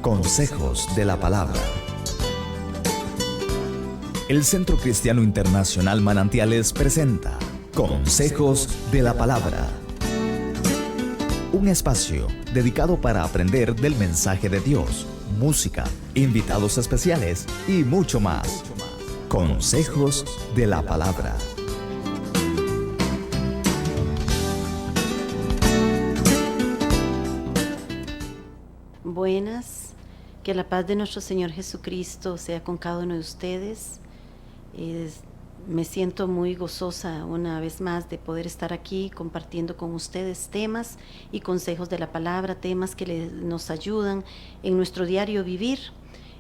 Consejos de la Palabra. El Centro Cristiano Internacional Manantiales presenta Consejos de la Palabra. Un espacio dedicado para aprender del mensaje de Dios, música, invitados especiales y mucho más. Consejos de la Palabra. Buenas, que la paz de nuestro Señor Jesucristo sea con cada uno de ustedes. Me siento muy gozosa una vez más de poder estar aquí compartiendo con ustedes temas y consejos de la palabra, temas que nos ayudan en nuestro diario vivir.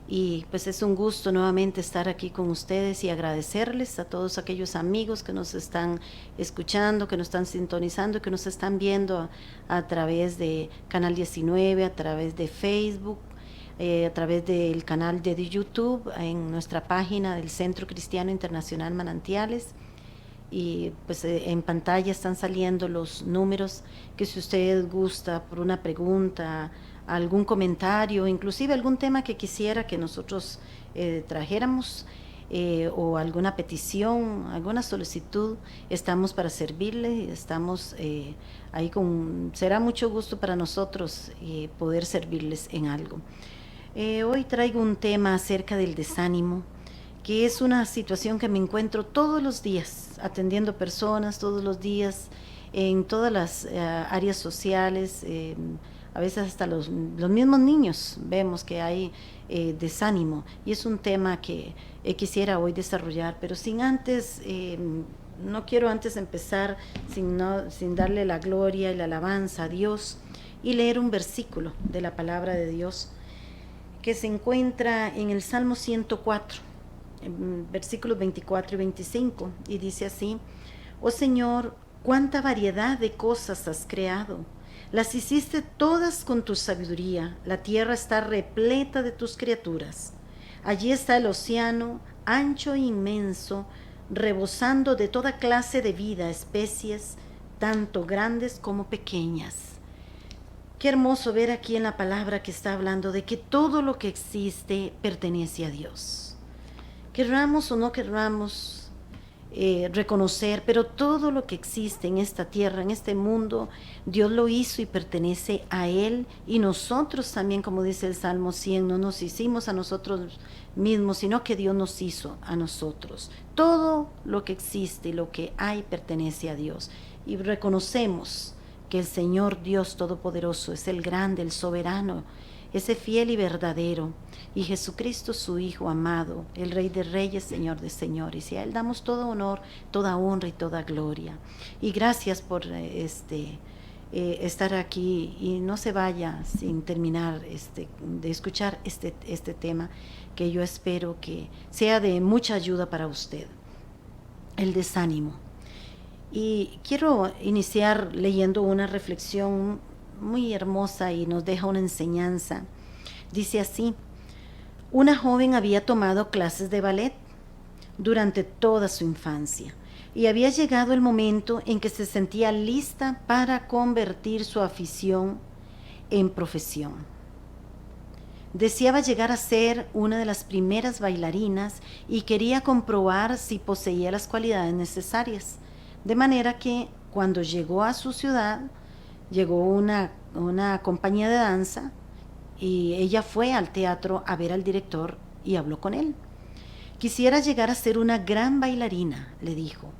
Y pues es un gusto nuevamente estar aquí con ustedes y agradecerles a todos aquellos amigos que nos están escuchando, que nos están sintonizando, que nos están viendo a través de Canal 19, a través de Facebook, a través del canal de YouTube, en nuestra página del Centro Cristiano Internacional Manantiales. Y pues en pantalla están saliendo los números que si usted gusta por una pregunta, algún comentario, inclusive algún tema que quisiera que nosotros trajéramos o alguna petición, alguna solicitud, estamos para servirle, estamos ahí será mucho gusto para nosotros poder servirles en algo. Hoy traigo un tema acerca del desánimo, que es una situación que me encuentro todos los días, atendiendo personas todos los días, en todas las áreas sociales, a veces hasta los mismos niños vemos que hay desánimo, y es un tema que quisiera hoy desarrollar, pero no quiero antes empezar sin darle la gloria y la alabanza a Dios y leer un versículo de la palabra de Dios que se encuentra en el Salmo 104, versículos 24 y 25, y dice así: Oh Señor, cuánta variedad de cosas has creado. Las hiciste todas con tu sabiduría. La tierra está repleta de tus criaturas. Allí está el océano, ancho e inmenso, rebosando de toda clase de vida, especies, tanto grandes como pequeñas. Qué hermoso ver aquí en la palabra que está hablando de que todo lo que existe pertenece a Dios. Querramos o no querramos reconocer, pero todo lo que existe en esta tierra, en este mundo, Dios lo hizo y pertenece a Él, y nosotros también, como dice el Salmo 100, no nos hicimos a nosotros mismos, sino que Dios nos hizo a nosotros. Todo lo que existe y lo que hay pertenece a Dios, y reconocemos que el Señor Dios Todopoderoso es el grande, el soberano, ese fiel y verdadero, y Jesucristo su Hijo amado, el Rey de Reyes, Señor de Señores, y a Él damos todo honor, toda honra y toda gloria. Y gracias por estar aquí, y no se vaya sin terminar de escuchar este tema, que yo espero que sea de mucha ayuda para usted. El desánimo. Y quiero iniciar leyendo una reflexión muy hermosa y nos deja una enseñanza. Dice así: una joven había tomado clases de ballet durante toda su infancia y había llegado el momento en que se sentía lista para convertir su afición en profesión. Deseaba llegar a ser una de las primeras bailarinas y quería comprobar si poseía las cualidades necesarias. De manera que cuando llegó a su ciudad, llegó una compañía de danza, y ella fue al teatro a ver al director y habló con él. Quisiera llegar a ser una gran bailarina, le dijo,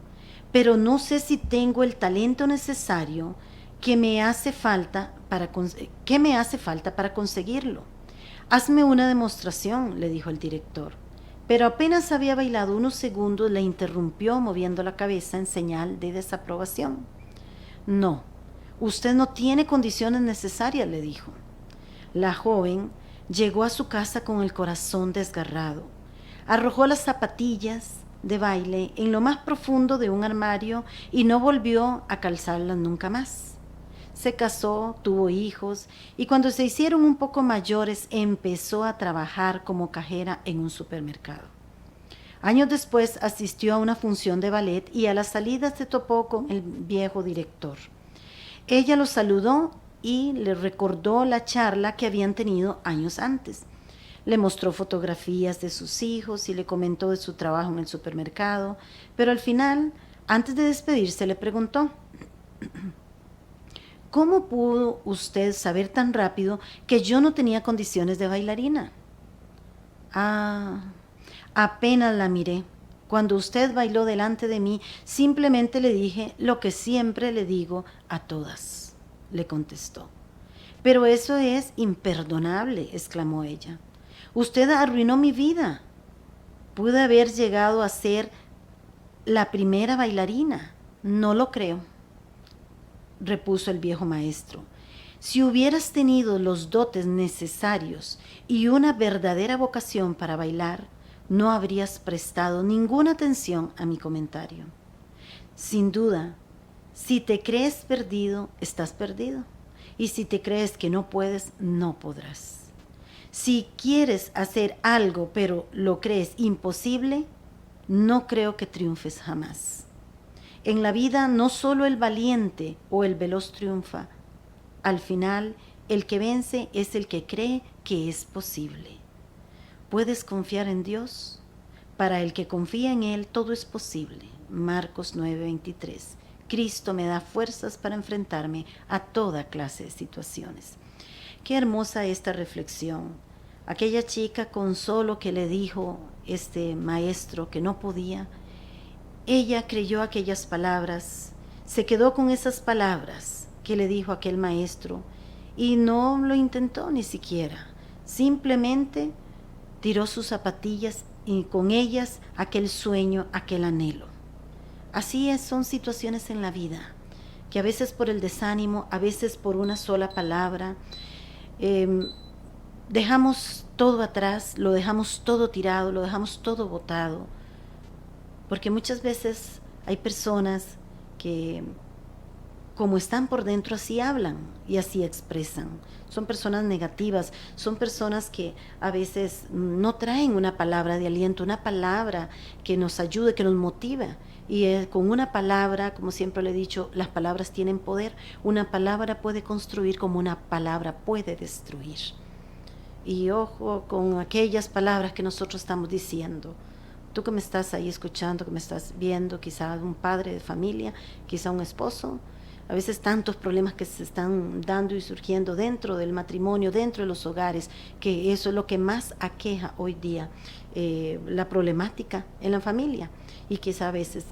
pero no sé si tengo el talento necesario que me hace falta para conseguirlo. Hazme una demostración, le dijo el director. Pero apenas había bailado unos segundos, la interrumpió moviendo la cabeza en señal de desaprobación. No, usted no tiene condiciones necesarias, le dijo. La joven llegó a su casa con el corazón desgarrado. Arrojó las zapatillas de baile en lo más profundo de un armario y no volvió a calzarlas nunca más. Se casó, tuvo hijos, y cuando se hicieron un poco mayores empezó a trabajar como cajera en un supermercado. Años después asistió a una función de ballet y a la salida se topó con el viejo director. Ella lo saludó y le recordó la charla que habían tenido años antes. Le mostró fotografías de sus hijos y le comentó de su trabajo en el supermercado, pero al final, antes de despedirse, le preguntó: ¿cómo pudo usted saber tan rápido que yo no tenía condiciones de bailarina? Ah, apenas la miré. Cuando usted bailó delante de mí, simplemente le dije lo que siempre le digo a todas, le contestó. Pero eso es imperdonable, exclamó ella. Usted arruinó mi vida. Pude haber llegado a ser la primera bailarina. No lo creo, repuso el viejo maestro. Si hubieras tenido los dotes necesarios y una verdadera vocación para bailar, no habrías prestado ninguna atención a mi comentario. Sin duda, si te crees perdido, estás perdido. Y si te crees que no puedes, no podrás. Si quieres hacer algo pero lo crees imposible, no creo que triunfes jamás. En la vida no solo el valiente o el veloz triunfa. Al final, el que vence es el que cree que es posible. ¿Puedes confiar en Dios? Para el que confía en Él, todo es posible. Marcos 9:23. Cristo me da fuerzas para enfrentarme a toda clase de situaciones. Qué hermosa esta reflexión. Aquella chica, con solo que le dijo este maestro que no podía, ella creyó aquellas palabras, se quedó con esas palabras que le dijo aquel maestro y no lo intentó ni siquiera. Simplemente tiró sus zapatillas y con ellas aquel sueño, aquel anhelo. Así es, son situaciones en la vida, que a veces por el desánimo, a veces por una sola palabra, dejamos todo atrás, lo dejamos todo tirado, lo dejamos todo botado, porque muchas veces hay personas que, como están por dentro, así hablan y así expresan. Son personas negativas, son personas que a veces no traen una palabra de aliento, una palabra que nos ayude, que nos motive. Y con una palabra, como siempre le he dicho, las palabras tienen poder. Una palabra puede construir como una palabra puede destruir. Y ojo con aquellas palabras que nosotros estamos diciendo. Tú que me estás ahí escuchando, que me estás viendo, quizá un padre de familia, quizá un esposo, a veces tantos problemas que se están dando y surgiendo dentro del matrimonio, dentro de los hogares, que eso es lo que más aqueja hoy día, la problemática en la familia. Y quizá a veces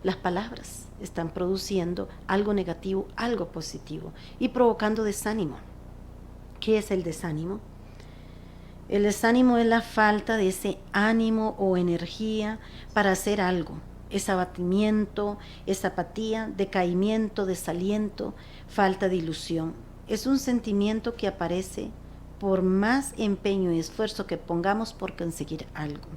las palabras están produciendo algo negativo, algo positivo y provocando desánimo. ¿Qué es el desánimo? El desánimo es la falta de ese ánimo o energía para hacer algo. Es abatimiento, es apatía, decaimiento, desaliento, falta de ilusión. Es un sentimiento que aparece por más empeño y esfuerzo que pongamos por conseguir algo.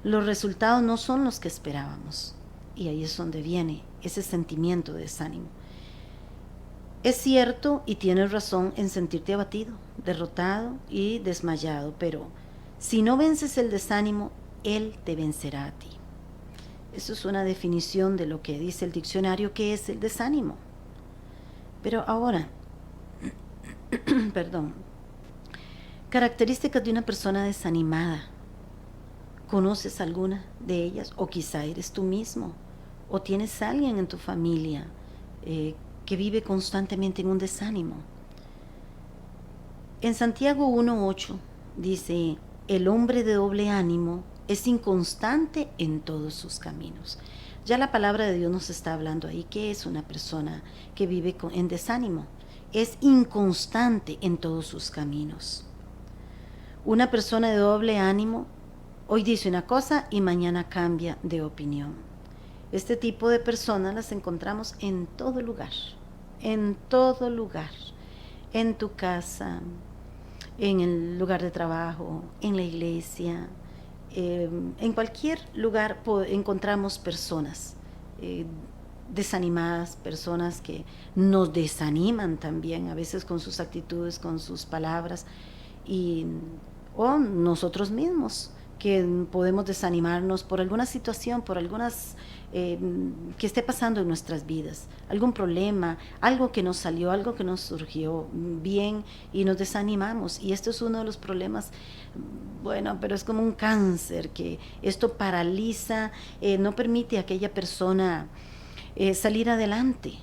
Los resultados no son los que esperábamos. Y ahí es donde viene ese sentimiento de desánimo. Es cierto y tienes razón en sentirte abatido, derrotado y desmayado, pero si no vences el desánimo, él te vencerá a ti. Eso es una definición de lo que dice el diccionario que es el desánimo. Pero ahora, perdón, características de una persona desanimada. ¿Conoces alguna de ellas? O quizá eres tú mismo, o tienes a alguien en tu familia que vive constantemente en un desánimo. En Santiago 1:8 dice: el hombre de doble ánimo es inconstante en todos sus caminos. Ya la palabra de Dios nos está hablando ahí que es una persona que vive en desánimo. Es inconstante en todos sus caminos. Una persona de doble ánimo hoy dice una cosa y mañana cambia de opinión. Este tipo de personas las encontramos en todo lugar, en todo lugar, en tu casa, en el lugar de trabajo, en la iglesia, en cualquier lugar encontramos personas desanimadas, personas que nos desaniman también, a veces con sus actitudes, con sus palabras, o nosotros mismos, que podemos desanimarnos por alguna situación, por algunas que esté pasando en nuestras vidas, algún problema, algo que nos salió, algo que nos surgió bien y nos desanimamos. Y esto es uno de los problemas, bueno, pero es como un cáncer, que esto paraliza, no permite a aquella persona salir adelante,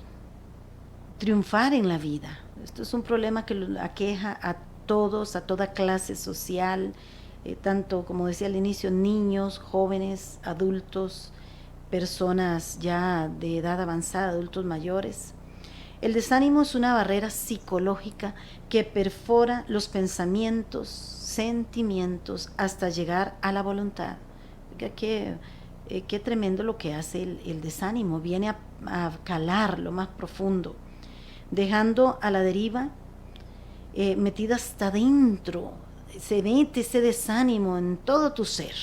triunfar en la vida. Esto es un problema que aqueja a todos, a toda clase social, tanto, como decía al inicio, niños, jóvenes, adultos, personas ya de edad avanzada, adultos mayores. El desánimo es una barrera psicológica que perfora los pensamientos, sentimientos, hasta llegar a la voluntad. Qué tremendo lo que hace el desánimo, viene a calar lo más profundo, dejando a la deriva, metida hasta dentro. Se mete ese desánimo en todo tu ser,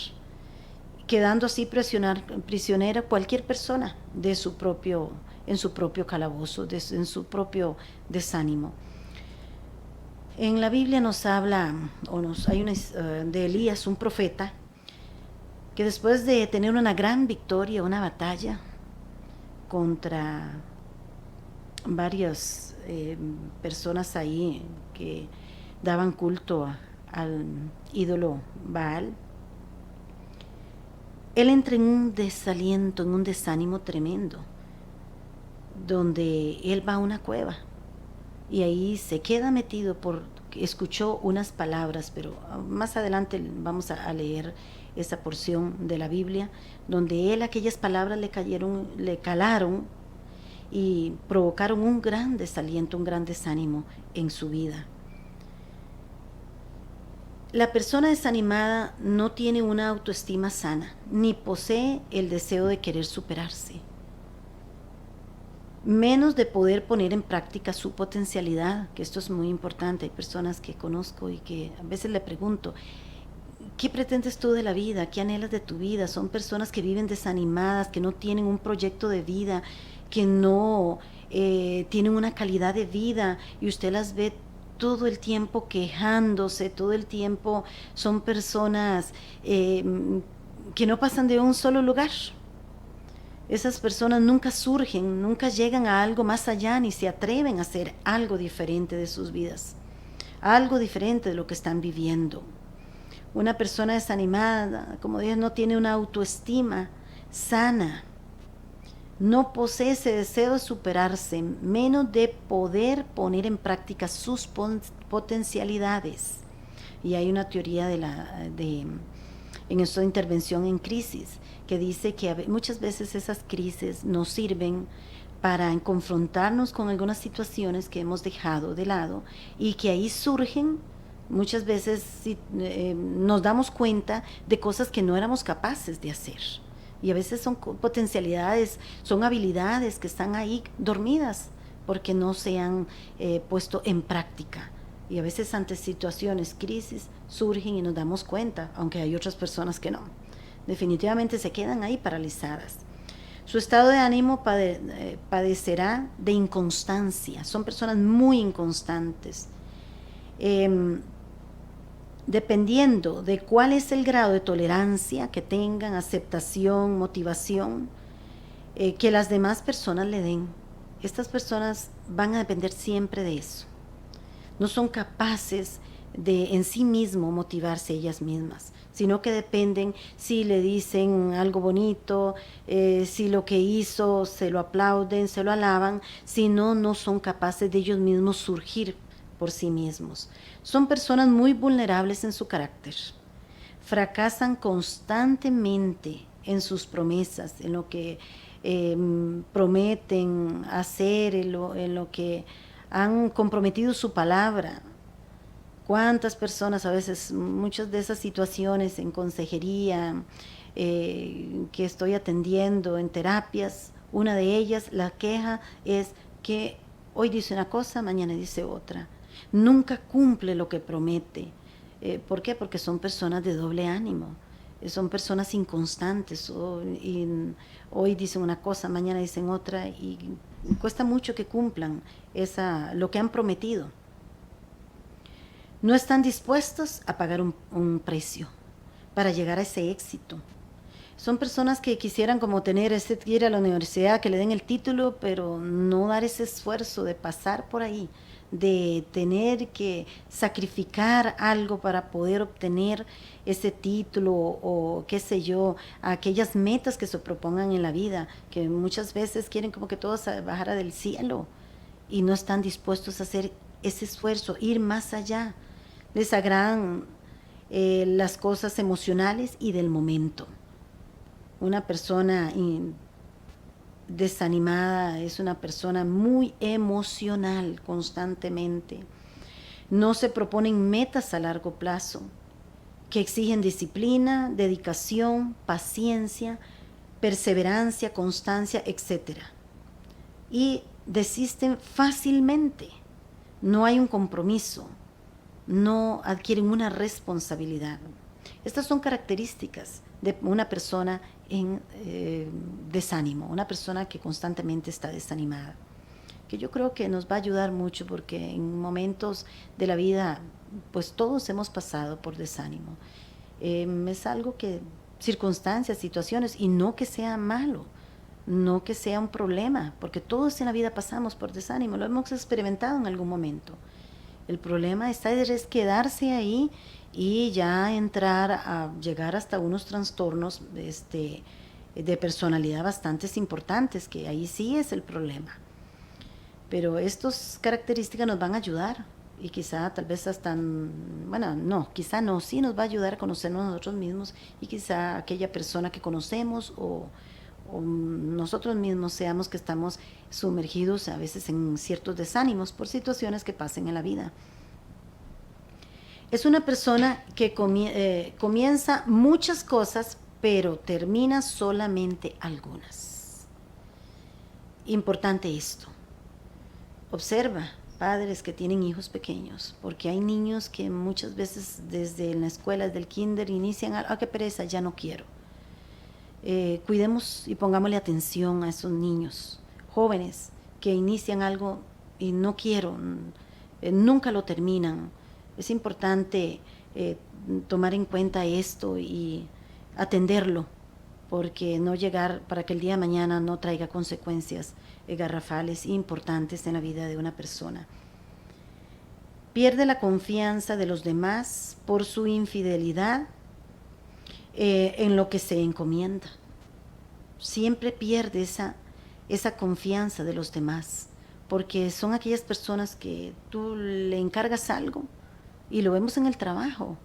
quedando así prisionera cualquier persona en su propio calabozo, en su propio desánimo. En la Biblia nos habla, hay una de Elías, un profeta, que después de tener una gran victoria, una batalla contra varias personas ahí que daban culto al ídolo Baal, él entra en un desaliento, en un desánimo tremendo, donde él va a una cueva y ahí se queda metido porque escuchó unas palabras, pero más adelante vamos a leer esa porción de la Biblia, donde él, aquellas palabras le calaron y provocaron un gran desaliento, un gran desánimo en su vida. La persona desanimada no tiene una autoestima sana, ni posee el deseo de querer superarse, menos de poder poner en práctica su potencialidad, que esto es muy importante. Hay personas que conozco y que a veces le pregunto, ¿qué pretendes tú de la vida? ¿Qué anhelas de tu vida? Son personas que viven desanimadas, que no tienen un proyecto de vida, que no tienen una calidad de vida, y usted las ve todo el tiempo quejándose, todo el tiempo son personas que no pasan de un solo lugar. Esas personas nunca surgen, nunca llegan a algo más allá, ni se atreven a hacer algo diferente de sus vidas, algo diferente de lo que están viviendo. Una persona desanimada, como dije, no tiene una autoestima sana, no posee ese deseo de superarse, menos de poder poner en práctica sus potencialidades. Y hay una teoría en esta intervención en crisis, que dice que muchas veces esas crisis nos sirven para confrontarnos con algunas situaciones que hemos dejado de lado, y que ahí surgen muchas veces, nos damos cuenta de cosas que no éramos capaces de hacer. Y a veces son potencialidades, son habilidades que están ahí dormidas porque no se han puesto en práctica. Y a veces ante situaciones, crisis, surgen y nos damos cuenta, aunque hay otras personas que no. Definitivamente se quedan ahí paralizadas. Su estado de ánimo padecerá de inconstancia. Son personas muy inconstantes. Dependiendo de cuál es el grado de tolerancia que tengan, aceptación, motivación, que las demás personas le den, estas personas van a depender siempre de eso. No son capaces de en sí mismo motivarse ellas mismas, sino que dependen si le dicen algo bonito, si lo que hizo se lo aplauden, se lo alaban, si no, no son capaces de ellos mismos surgir por sí mismos. Son personas muy vulnerables en su carácter. Fracasan constantemente en sus promesas, en lo que prometen hacer, en lo que han comprometido su palabra. ¿Cuántas personas a veces, muchas de esas situaciones en consejería que estoy atendiendo, en terapias, una de ellas, la queja es que hoy dice una cosa, mañana dice otra. Nunca cumple lo que promete. ¿Por qué? Porque son personas de doble ánimo. Son personas inconstantes. Hoy dicen una cosa, mañana dicen otra, y cuesta mucho que cumplan lo que han prometido. No están dispuestos a pagar un precio para llegar a ese éxito. Son personas que quisieran como tener ir a la universidad, que le den el título, pero no dar ese esfuerzo de pasar por ahí, de tener que sacrificar algo para poder obtener ese título o qué sé yo, aquellas metas que se propongan en la vida, que muchas veces quieren como que todo se bajara del cielo y no están dispuestos a hacer ese esfuerzo, ir más allá. Les agradan las cosas emocionales y del momento. Una persona desanimada es una persona muy emocional constantemente. No se proponen metas a largo plazo que exigen disciplina, dedicación, paciencia, perseverancia, constancia, etc. Y desisten fácilmente. No hay un compromiso, no adquieren una responsabilidad. Estas son características de una persona en desánimo, una persona que constantemente está desanimada, que yo creo que nos va a ayudar mucho porque en momentos de la vida, pues todos hemos pasado por desánimo. Es algo que, circunstancias, situaciones, y no que sea malo, no que sea un problema, porque todos en la vida pasamos por desánimo, lo hemos experimentado en algún momento. El problema es quedarse ahí y ya entrar a llegar hasta unos trastornos de personalidad bastante importantes, que ahí sí es el problema. Pero estas características nos van a ayudar y quizá tal vez hasta, bueno, no, quizá no, sí nos va a ayudar a conocernos a nosotros mismos y quizá aquella persona que conocemos o nosotros mismos seamos que estamos sumergidos a veces en ciertos desánimos por situaciones que pasen en la vida. Es una persona que comienza muchas cosas, pero termina solamente algunas. Importante esto. Observa padres que tienen hijos pequeños, porque hay niños que muchas veces desde la escuela, desde el kinder, inician, qué pereza, ya no quiero. Cuidemos y pongámosle atención a esos niños jóvenes que inician algo y no quiero, nunca lo terminan. Es importante tomar en cuenta esto y atenderlo, porque no llegar para que el día de mañana no traiga consecuencias garrafales e importantes en la vida de una persona. Pierde la confianza de los demás por su infidelidad en lo que se encomienda. Siempre pierde esa confianza de los demás, porque son aquellas personas que tú le encargas algo y lo vemos en el trabajo.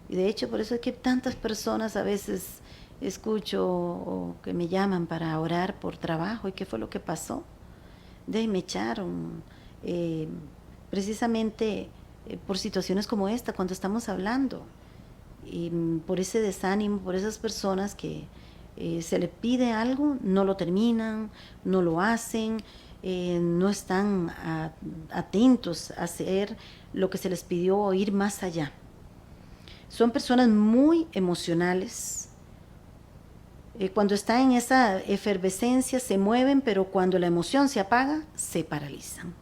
Y de hecho, por eso es que tantas personas a veces escucho o que me llaman para orar por trabajo. ¿Y qué fue lo que pasó? De ahí me echaron, precisamente por situaciones como esta, cuando estamos hablando. Y por ese desánimo, por esas personas que se le pide algo, no lo terminan, no lo hacen, no están atentos a hacer lo que se les pidió o ir más allá. Son personas muy emocionales. Cuando están en esa efervescencia se mueven, pero cuando la emoción se apaga, se paralizan.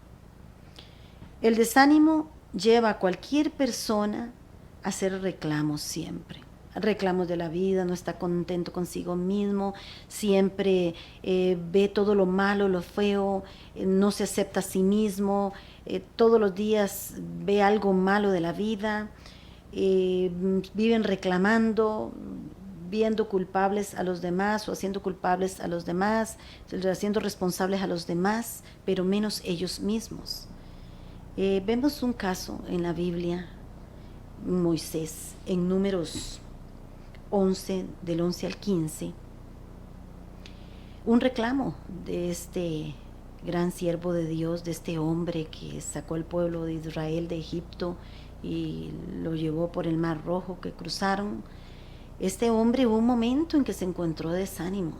El desánimo lleva a cualquier persona a hacer reclamos siempre. Reclamos de la vida, no está contento consigo mismo, siempre ve todo lo malo, lo feo, no se acepta a sí mismo, todos los días ve algo malo de la vida, viven reclamando, viendo culpables a los demás o haciendo culpables a los demás, haciendo responsables a los demás, pero menos ellos mismos. Vemos un caso en la Biblia, Moisés, en Números 11, del 11 al 15, un reclamo de este gran siervo de Dios, de este hombre que sacó al pueblo de Israel de Egipto y lo llevó por el Mar Rojo, que cruzaron. Este hombre hubo un momento en que se encontró desánimo.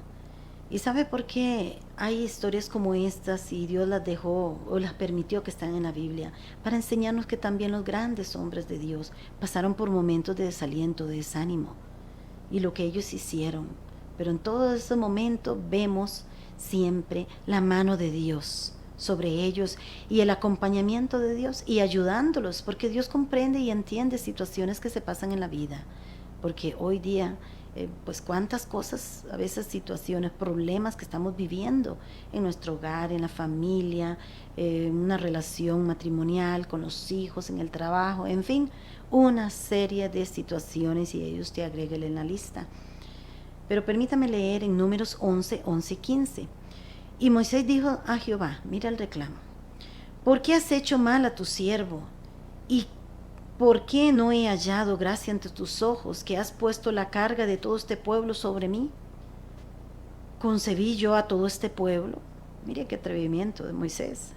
¿Y sabe por qué hay historias como estas y Dios las dejó o las permitió que están en la Biblia? Para enseñarnos que también los grandes hombres de Dios pasaron por momentos de desaliento, de desánimo, y lo que ellos hicieron. Pero en todos esos momentos vemos siempre la mano de Dios sobre ellos y el acompañamiento de Dios y ayudándolos, porque Dios comprende y entiende situaciones que se pasan en la vida. Porque hoy día pues cuántas cosas, a veces situaciones, problemas que estamos viviendo en nuestro hogar, en la familia, en una relación matrimonial, con los hijos, en el trabajo, en fin, una serie de situaciones, y ellos te agréguele en la lista. Pero permítame leer en Números 11, 11 y 15. Y Moisés dijo a Jehová, mira el reclamo: ¿por qué has hecho mal a tu siervo? ¿Y por qué no he hallado gracia ante tus ojos, que has puesto la carga de todo este pueblo sobre mí? ¿Concebí yo a todo este pueblo? Mire qué atrevimiento de Moisés.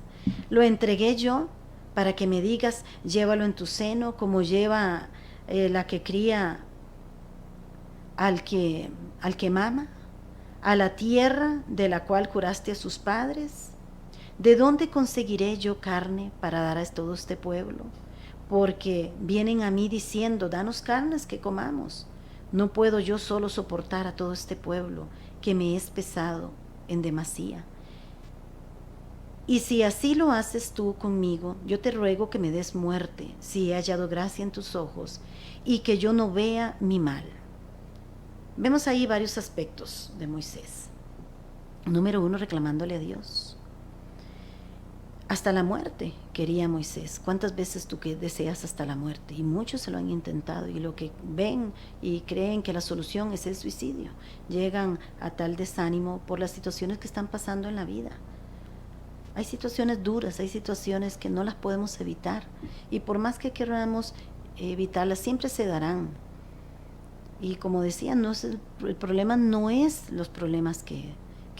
Lo entregué yo para que me digas, llévalo en tu seno, como lleva la que cría al que mama, a la tierra de la cual juraste a sus padres. ¿De dónde conseguiré yo carne para dar a todo este pueblo? Porque vienen a mí diciendo, danos carnes que comamos. No puedo yo solo soportar a todo este pueblo, que me es pesado en demasía. Y si así lo haces tú conmigo, yo te ruego que me des muerte, si he hallado gracia en tus ojos, y que yo no vea mi mal. Vemos ahí varios aspectos de Moisés. Número 1, reclamándole a Dios. Hasta la muerte quería Moisés. ¿Cuántas veces tú que deseas hasta la muerte? Y muchos se lo han intentado, y lo que ven y creen que la solución es el suicidio. Llegan a tal desánimo por las situaciones que están pasando en la vida. Hay situaciones duras, hay situaciones que no las podemos evitar, y por más que queramos evitarlas, siempre se darán. Y como decía, el problema no es los problemas que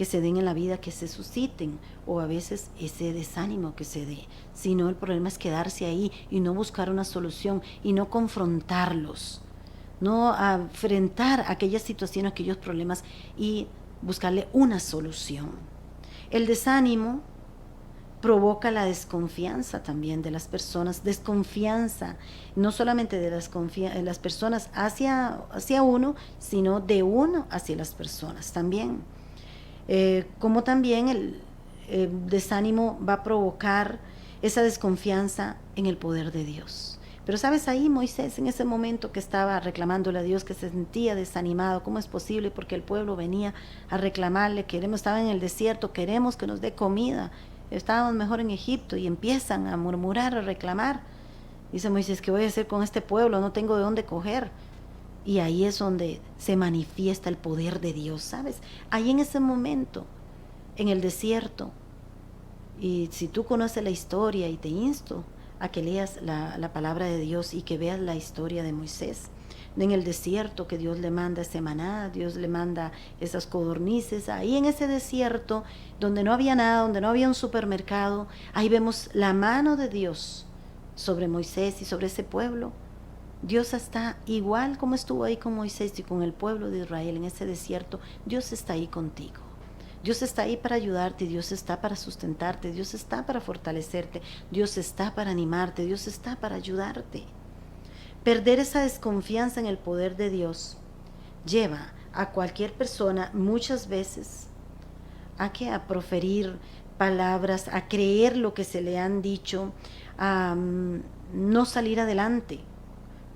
se den en la vida, que se susciten, o a veces ese desánimo que se dé, sino el problema es quedarse ahí y no buscar una solución y no confrontarlos, no enfrentar aquellas situaciones, aquellos problemas, y buscarle una solución. El desánimo provoca la desconfianza también de las personas, desconfianza no solamente de las personas hacia uno, sino de uno hacia las personas también. Como también el desánimo va a provocar esa desconfianza en el poder de Dios. Pero sabes, ahí Moisés, en ese momento que estaba reclamándole a Dios, que se sentía desanimado, ¿cómo es posible? Porque el pueblo venía a reclamarle, estaba en el desierto, queremos que nos dé comida, estábamos mejor en Egipto, y empiezan a murmurar, a reclamar. Dice Moisés, ¿qué voy a hacer con este pueblo? No tengo de dónde coger. Y ahí es donde se manifiesta el poder de Dios, ¿sabes? Ahí en ese momento, en el desierto. Y si tú conoces la historia, y te insto a que leas la palabra de Dios y que veas la historia de Moisés, en el desierto, que Dios le manda ese maná, Dios le manda esas codornices, ahí en ese desierto, donde no había nada, donde no había un supermercado, ahí vemos la mano de Dios sobre Moisés y sobre ese pueblo. Dios está igual como estuvo ahí con Moisés y con el pueblo de Israel en ese desierto. Dios está ahí contigo. Dios está ahí para ayudarte, Dios está para sustentarte, Dios está para fortalecerte, Dios está para animarte, Dios está para ayudarte. Perder esa desconfianza en el poder de Dios lleva a cualquier persona muchas veces a proferir palabras, a creer lo que se le han dicho, a no salir adelante.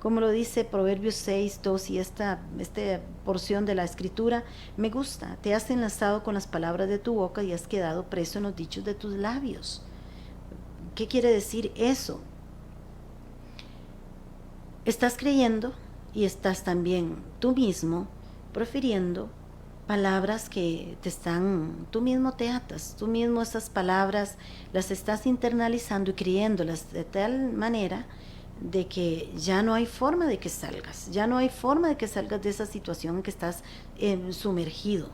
Como lo dice Proverbios 6, 2, y esta porción de la escritura me gusta. Te has enlazado con las palabras de tu boca y has quedado preso en los dichos de tus labios. ¿Qué quiere decir eso? Estás creyendo y estás también tú mismo profiriendo palabras que tú mismo te atas, tú mismo esas palabras las estás internalizando y creyéndolas de tal manera de que ya no hay forma de que salgas, ya no hay forma de que salgas de esa situación en que estás sumergido.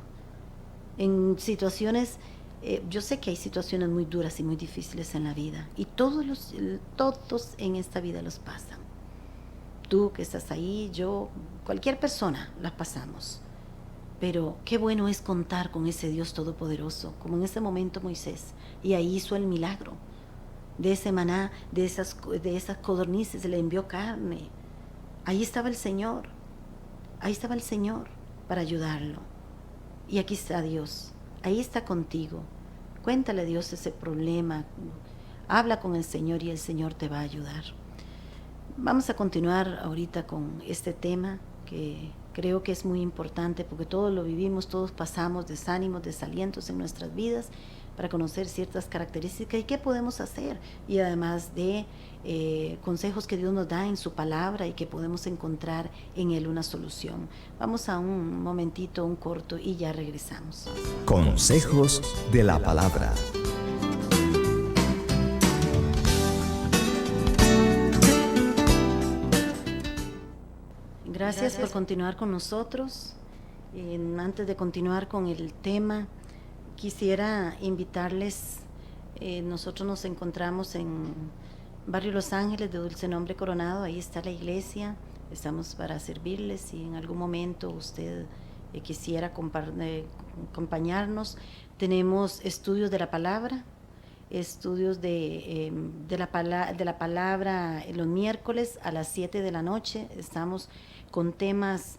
En situaciones, yo sé que hay situaciones muy duras y muy difíciles en la vida, y todos en esta vida los pasan. Tú que estás ahí, yo, cualquier persona las pasamos. Pero qué bueno es contar con ese Dios todopoderoso, como en ese momento Moisés, y ahí hizo el milagro. De ese maná, de esas codornices, le envió carne. Ahí estaba el Señor para ayudarlo. Y aquí está Dios, ahí está contigo. Cuéntale a Dios ese problema, habla con el Señor y el Señor te va a ayudar. Vamos a continuar ahorita con este tema que Creo que es muy importante porque todos lo vivimos, todos pasamos desánimos, desalientos en nuestras vidas, para conocer ciertas características y qué podemos hacer, y además de consejos que Dios nos da en su palabra y que podemos encontrar en Él una solución. Vamos a un momentito, un corto, y ya regresamos. Consejos de la palabra. Gracias por continuar con nosotros. Antes de continuar con el tema, quisiera invitarles, nosotros nos encontramos en Barrio Los Ángeles de Dulce Nombre Coronado, ahí está la iglesia, estamos para servirles. Si en algún momento usted quisiera acompañarnos, tenemos estudios de la palabra, estudios de la palabra los miércoles a las 7 de la noche, estamos con temas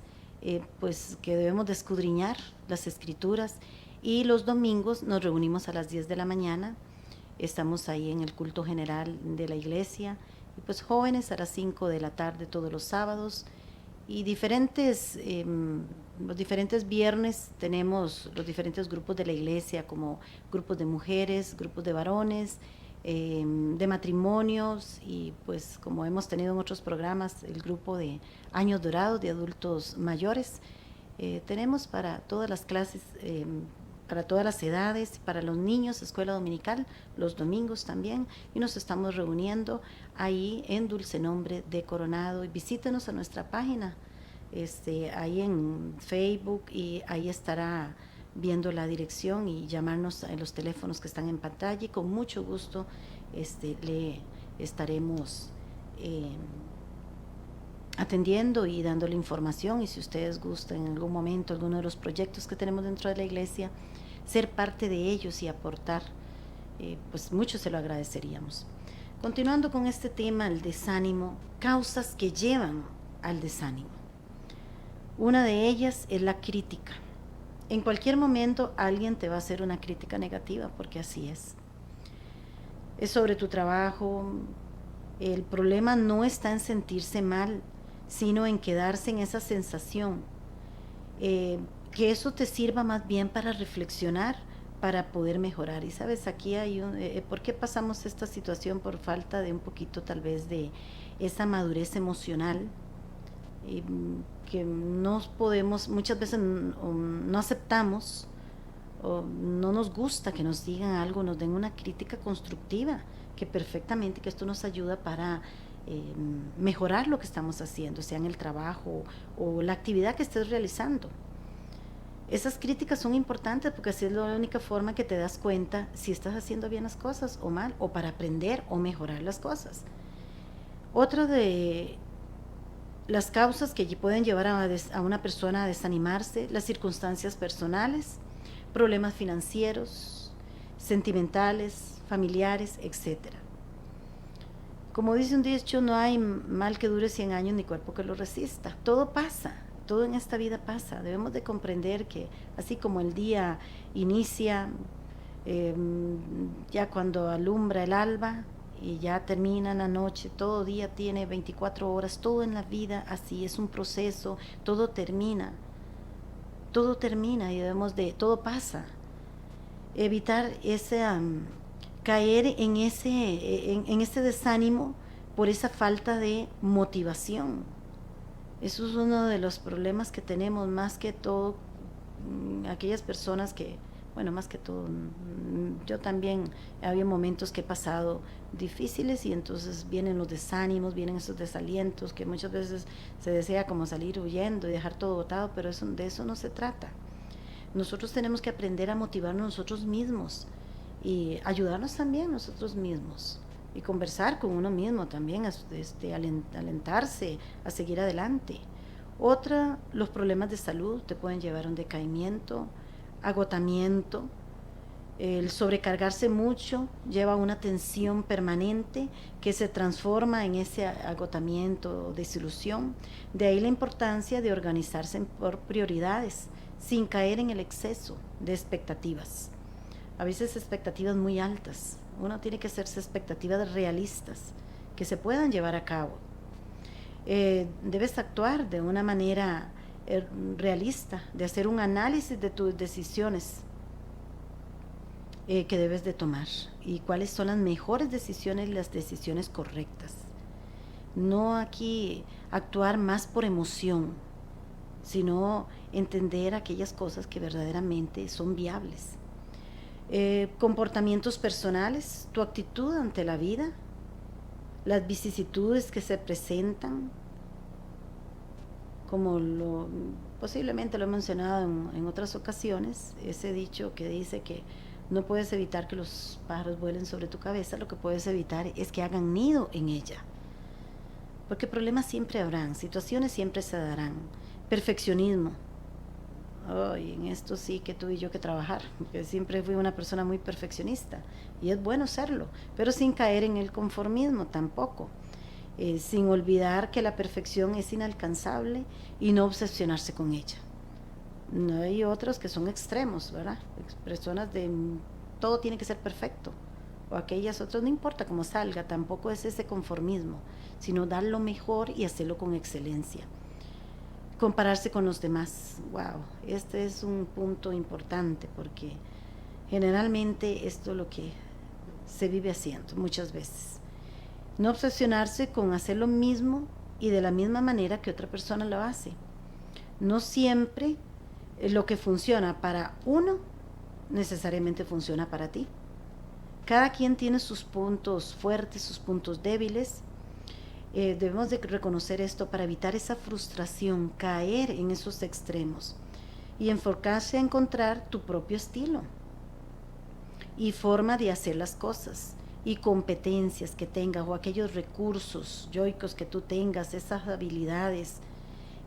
pues que debemos de escudriñar, las escrituras, y los domingos nos reunimos a las 10 de la mañana, estamos ahí en el culto general de la iglesia, y pues jóvenes a las 5 de la tarde todos los sábados, y los diferentes viernes tenemos los diferentes grupos de la iglesia, como grupos de mujeres, grupos de varones, de matrimonios, y pues como hemos tenido en otros programas, el grupo de años dorados de adultos mayores. Tenemos para todas las clases, para todas las edades, para los niños, escuela dominical, los domingos también, y nos estamos reuniendo ahí en Dulce Nombre de Coronado. Y visítenos a nuestra página, ahí en Facebook, y ahí estará viendo la dirección, y llamarnos en los teléfonos que están en pantalla, y con mucho gusto le estaremos atendiendo y dándole información. Y si ustedes gustan en algún momento alguno de los proyectos que tenemos dentro de la iglesia, ser parte de ellos y aportar, pues mucho se lo agradeceríamos. Continuando con este tema, el desánimo, causas que llevan al desánimo. Una de ellas es la crítica. En cualquier momento alguien te va a hacer una crítica negativa, porque así es. Es sobre tu trabajo. El problema no está en sentirse mal, sino en quedarse en esa sensación. Que eso te sirva más bien para reflexionar, para poder mejorar. Y sabes, aquí hay ¿por qué pasamos esta situación? Por falta de un poquito tal vez de esa madurez emocional, que no podemos, muchas veces no aceptamos, o no nos gusta que nos digan algo, nos den una crítica constructiva, que perfectamente, que esto nos ayuda para mejorar lo que estamos haciendo, sea en el trabajo o la actividad que estés realizando. Esas críticas son importantes porque así es la única forma que te das cuenta si estás haciendo bien las cosas o mal, o para aprender o mejorar las cosas. Otra de las causas que pueden llevar a una persona a desanimarse: las circunstancias personales, problemas financieros, sentimentales, familiares, etc. Como dice un dicho, no hay mal que dure 100 años ni cuerpo que lo resista. Todo pasa, todo en esta vida pasa. Debemos de comprender que así como el día inicia, ya cuando alumbra el alba y ya termina la noche, todo día tiene 24 horas, todo en la vida así es un proceso, todo termina y todo pasa. Evitar caer en ese desánimo por esa falta de motivación. Eso es uno de los problemas que tenemos, más que todo aquellas personas que, bueno, más que todo, yo también había momentos que he pasado difíciles, y entonces vienen los desánimos, vienen esos desalientos que muchas veces se desea como salir huyendo y dejar todo botado, pero de eso no se trata. Nosotros tenemos que aprender a motivarnos nosotros mismos y ayudarnos también nosotros mismos, y conversar con uno mismo también, alentarse a seguir adelante. Otra, los problemas de salud te pueden llevar a un decaimiento, agotamiento. El sobrecargarse mucho lleva a una tensión permanente que se transforma en ese agotamiento, desilusión. De ahí la importancia de organizarse por prioridades, sin caer en el exceso de expectativas. A veces expectativas muy altas. Uno tiene que hacerse expectativas realistas que se puedan llevar a cabo. Debes actuar de una manera realista, de hacer un análisis de tus decisiones que debes de tomar y cuáles son las mejores decisiones y las decisiones correctas. No aquí actuar más por emoción, sino entender aquellas cosas que verdaderamente son viables. Comportamientos personales, tu actitud ante la vida, las vicisitudes que se presentan, como posiblemente lo he mencionado en otras ocasiones, ese dicho que dice que no puedes evitar que los pájaros vuelen sobre tu cabeza, lo que puedes evitar es que hagan nido en ella. Porque problemas siempre habrán, situaciones siempre se darán. Perfeccionismo. En esto sí que tuve yo que trabajar, porque siempre fui una persona muy perfeccionista, y es bueno serlo, pero sin caer en el conformismo tampoco. Sin olvidar que la perfección es inalcanzable y no obsesionarse con ella. No hay otros que son extremos, ¿verdad? Personas de todo tiene que ser perfecto, o aquellas otras no importa cómo salga, tampoco es ese conformismo, sino dar lo mejor y hacerlo con excelencia. Compararse con los demás, wow, este es un punto importante porque generalmente esto es lo que se vive haciendo muchas veces. No obsesionarse con hacer lo mismo y de la misma manera que otra persona lo hace. No siempre lo que funciona para uno necesariamente funciona para ti. Cada quien tiene sus puntos fuertes, sus puntos débiles. Debemos de reconocer esto para evitar esa frustración, caer en esos extremos y enfocarse a encontrar tu propio estilo y forma de hacer las cosas y competencias que tengas o aquellos recursos yoicos que tú tengas, esas habilidades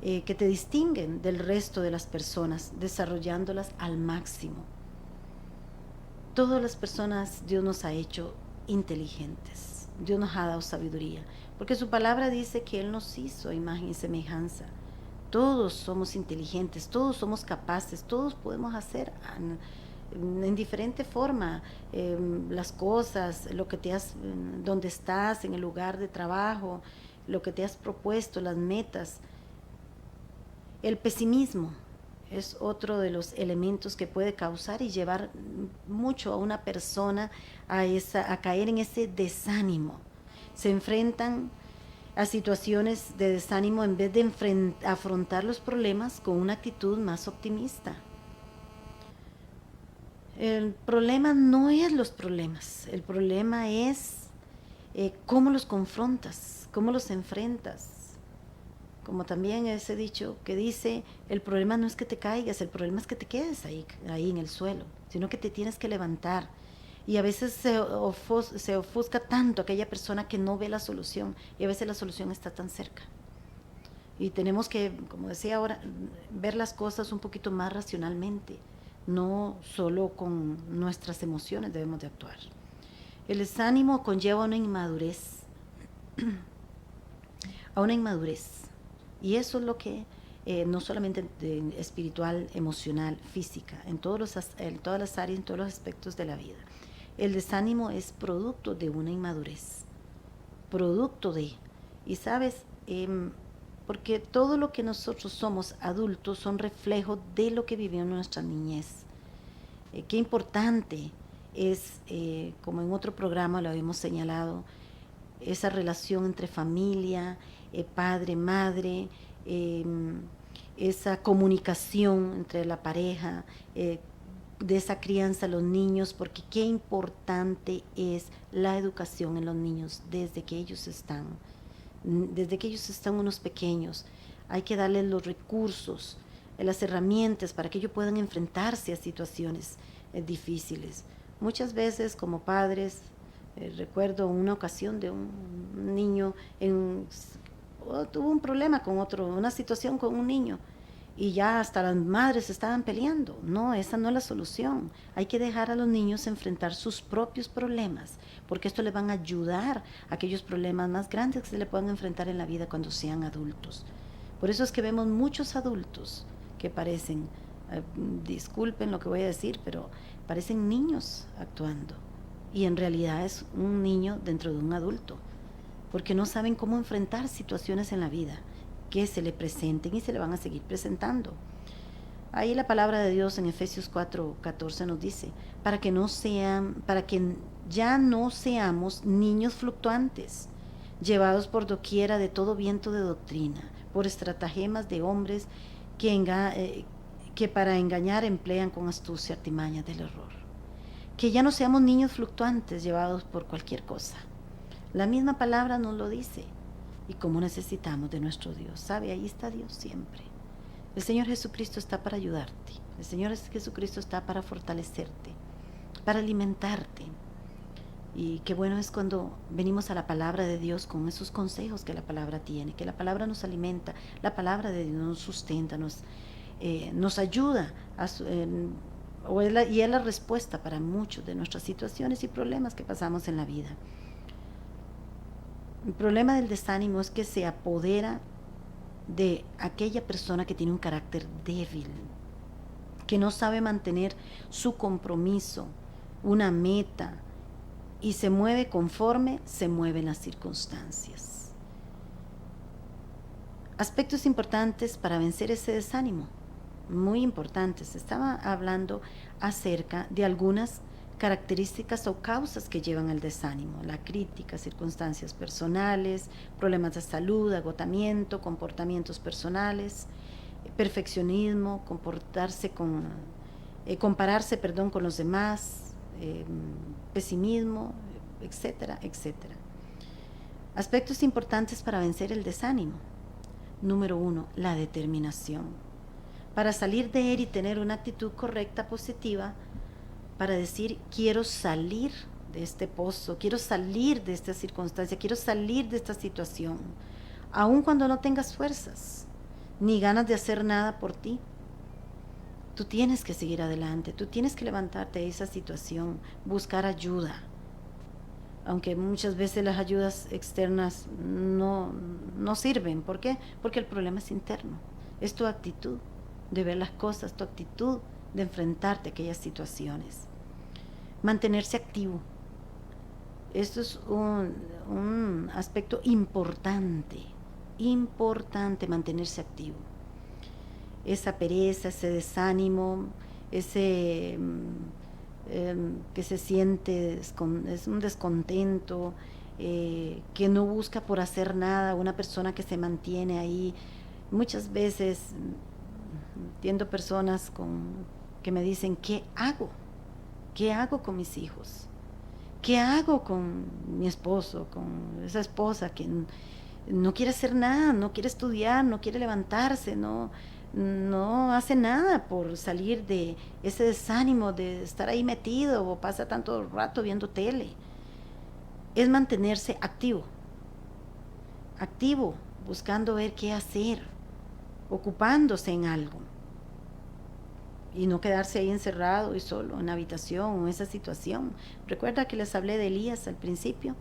que te distinguen del resto de las personas, desarrollándolas al máximo. Todas las personas Dios nos ha hecho inteligentes, Dios nos ha dado sabiduría, porque su palabra dice que Él nos hizo a imagen y semejanza. Todos somos inteligentes, todos somos capaces, todos podemos hacer en diferente forma las cosas, lo que te has, donde estás, en el lugar de trabajo, lo que te has propuesto, las metas. El pesimismo es otro de los elementos que puede causar y llevar mucho a una persona a caer en ese desánimo. Se enfrentan a situaciones de desánimo en vez de afrontar los problemas con una actitud más optimista. El problema no es los problemas, el problema es cómo los confrontas, cómo los enfrentas. Como también ese dicho que dice, el problema no es que te caigas, el problema es que te quedes ahí en el suelo, sino que te tienes que levantar. Y a veces se ofusca tanto aquella persona que no ve la solución, y a veces la solución está tan cerca. Y tenemos que, como decía ahora, ver las cosas un poquito más racionalmente, no solo con nuestras emociones debemos de actuar. El desánimo conlleva una inmadurez, a una inmadurez. Y eso es lo que, no solamente espiritual, emocional, física, en todas las áreas, en todos los aspectos de la vida. El desánimo es producto de una inmadurez, y sabes, porque todo lo que nosotros somos adultos son reflejos de lo que vivió en nuestra niñez. Qué importante es, como en otro programa lo habíamos señalado, esa relación entre familia, padre, madre, esa comunicación entre la pareja, de esa crianza a los niños, porque qué importante es la educación en los niños desde que ellos están unos pequeños. Hay que darles los recursos, las herramientas para que ellos puedan enfrentarse a situaciones difíciles. Muchas veces como padres, recuerdo una ocasión de un niño tuvo un problema con otro, una situación con un niño, y ya hasta las madres estaban peleando. No, esa no es la solución. Hay que dejar a los niños enfrentar sus propios problemas, porque esto les van a ayudar a aquellos problemas más grandes que se le puedan enfrentar en la vida cuando sean adultos. Por eso es que vemos muchos adultos que parecen, disculpen lo que voy a decir, pero parecen niños actuando, y en realidad es un niño dentro de un adulto, porque no saben cómo enfrentar situaciones en la vida que se le presenten y se le van a seguir presentando. Ahí la palabra de Dios en Efesios 4:14 nos dice, para que ya no seamos niños fluctuantes, llevados por doquiera de todo viento de doctrina, por estratagemas de hombres que para engañar emplean con astucia artimañas del error. Que ya no seamos niños fluctuantes, llevados por cualquier cosa. La misma palabra nos lo dice. Y cómo necesitamos de nuestro Dios. ¿Sabe? Ahí está Dios siempre. El Señor Jesucristo está para ayudarte. El Señor Jesucristo está para fortalecerte, para alimentarte. Y qué bueno es cuando venimos a la palabra de Dios con esos consejos que la palabra tiene, que la palabra nos alimenta, la palabra de Dios nos sustenta, nos ayuda, y es la respuesta para muchas de nuestras situaciones y problemas que pasamos en la vida. El problema del desánimo es que se apodera de aquella persona que tiene un carácter débil, que no sabe mantener su compromiso, una meta, y se mueve conforme se mueven las circunstancias. Aspectos importantes para vencer ese desánimo, muy importantes. Estaba hablando acerca de algunas características o causas que llevan al desánimo: la crítica, circunstancias personales, problemas de salud, agotamiento, comportamientos personales, perfeccionismo, compararse con los demás, pesimismo, etcétera, etcétera. Aspectos importantes para vencer el desánimo. Número 1, la determinación. Para salir de él y tener una actitud correcta, positiva, para decir, quiero salir de este pozo, quiero salir de esta circunstancia, quiero salir de esta situación, aun cuando no tengas fuerzas, ni ganas de hacer nada por ti. Tú tienes que seguir adelante, tú tienes que levantarte de esa situación, buscar ayuda. Aunque muchas veces las ayudas externas no sirven. ¿Por qué? Porque el problema es interno. Es tu actitud de ver las cosas, tu actitud de enfrentarte a aquellas situaciones. Mantenerse activo. Esto es un aspecto importante, mantenerse activo. Esa pereza, ese desánimo, ese que se siente, es un descontento, que no busca por hacer nada, una persona que se mantiene ahí. Muchas veces entiendo personas que me dicen, ¿qué hago? ¿Qué hago con mis hijos? ¿Qué hago con mi esposo, con esa esposa que no quiere hacer nada, no quiere estudiar, no quiere levantarse, no hace nada por salir de ese desánimo de estar ahí metido o pasa tanto rato viendo tele? Es mantenerse activo, buscando ver qué hacer, ocupándose en algo. Y no quedarse ahí encerrado y solo en la habitación o en esa situación. Recuerda que les hablé de Elías al principio.